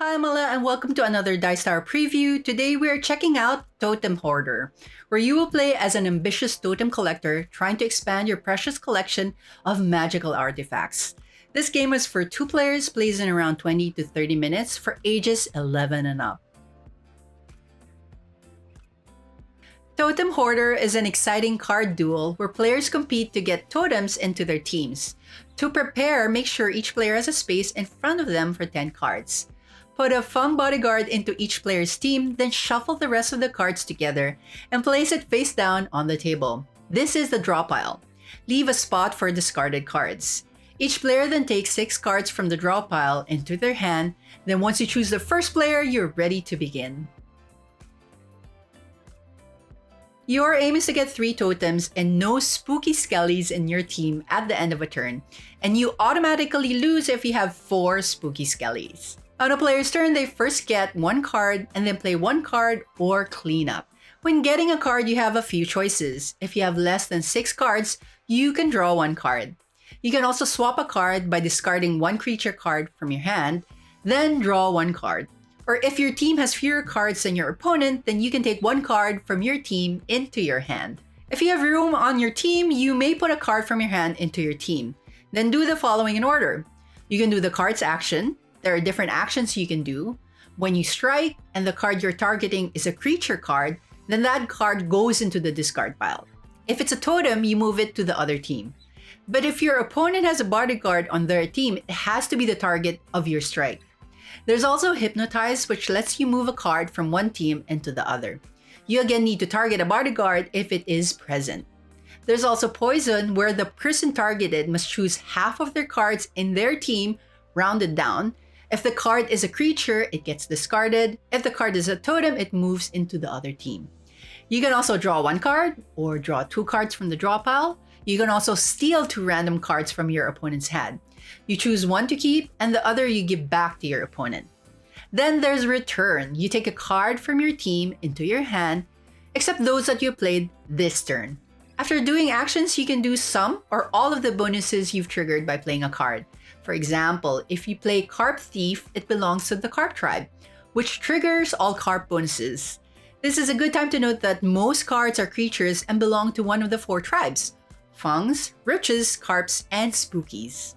Hi Mala and welcome to another Dice Tower preview. Today we are checking out Totem Hoarder, where you will play as an ambitious totem collector trying to expand your precious collection of magical artifacts. This game is for 2 players, plays in around 20 to 30 minutes for ages 11 and up. Totem Hoarder is an exciting card duel where players compete to get totems into their teams. To prepare, make sure each player has a space in front of them for 10 cards. Put a fun bodyguard into each player's team, then shuffle the rest of the cards together and place it face down on the table. This is the draw pile. Leave a spot for discarded cards. Each player then takes 6 cards from the draw pile into their hand. Then once you choose the first player, you're ready to begin. Your aim is to get 3 totems and no spooky skellies in your team at the end of a turn, and you automatically lose if you have 4 spooky skellies. On a player's turn, they first get 1 card and then play 1 card or clean up. When getting a card, you have a few choices. If you have less than 6 cards, you can draw 1 card. You can also swap a card by discarding 1 creature card from your hand, then draw 1 card. Or if your team has fewer cards than your opponent, then you can take 1 card from your team into your hand. If you have room on your team, you may put a card from your hand into your team. Then do the following in order. You can do the card's action. There are different actions you can do. When you strike and the card you're targeting is a creature card, then that card goes into the discard pile. If it's a totem, you move it to the other team. But if your opponent has a bodyguard on their team, it has to be the target of your strike. There's also Hypnotized, which lets you move a card from one team into the other. You again need to target a bodyguard if it is present. There's also Poison, where the person targeted must choose half of their cards in their team, rounded down. If the card is a creature, it gets discarded. If the card is a totem, it moves into the other team. You can also draw 1 card or draw 2 cards from the draw pile. You can also steal 2 random cards from your opponent's hand. You choose 1 to keep and the other you give back to your opponent. Then there's Return. You take a card from your team into your hand, except those that you played this turn. After doing actions, you can do some or all of the bonuses you've triggered by playing a card. For example, if you play Carp Thief, it belongs to the Carp tribe, which triggers all Carp bonuses. This is a good time to note that most cards are creatures and belong to one of the 4 tribes: Fungs, Roaches, Carps, and Spookies.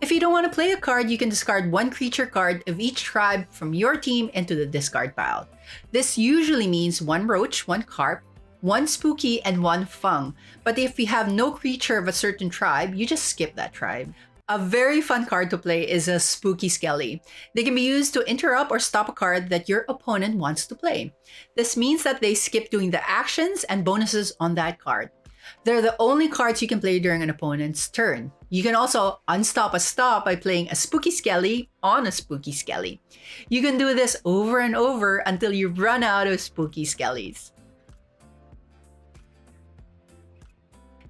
If you don't want to play a card, you can discard 1 creature card of each tribe from your team into the discard pile. This usually means 1 Roach, 1 Carp, 1 Spooky, and 1 Fung. But if you have no creature of a certain tribe, you just skip that tribe. A very fun card to play is a Spooky Skelly. They can be used to interrupt or stop a card that your opponent wants to play. This means that they skip doing the actions and bonuses on that card. They're the only cards you can play during an opponent's turn. You can also unstop a stop by playing a Spooky Skelly on a Spooky Skelly. You can do this over and over until you run out of Spooky Skellies.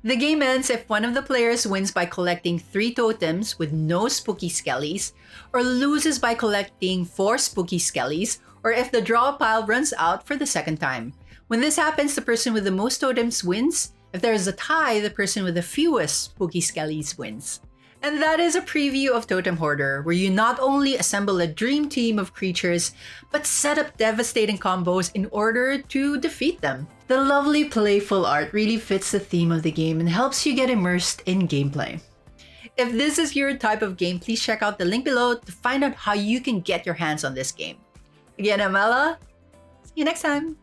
The game ends if one of the players wins by collecting 3 totems with no spooky skellies, or loses by collecting 4 spooky skellies, or if the draw pile runs out for the second time. When this happens, the person with the most totems wins. If there is a tie, the person with the fewest spooky skellies wins. And that is a preview of Totem Hoarder, where you not only assemble a dream team of creatures, but set up devastating combos in order to defeat them. The lovely playful art really fits the theme of the game and helps you get immersed in gameplay. If this is your type of game, please check out the link below to find out how you can get your hands on this game. Again, I'm Ella. See you next time.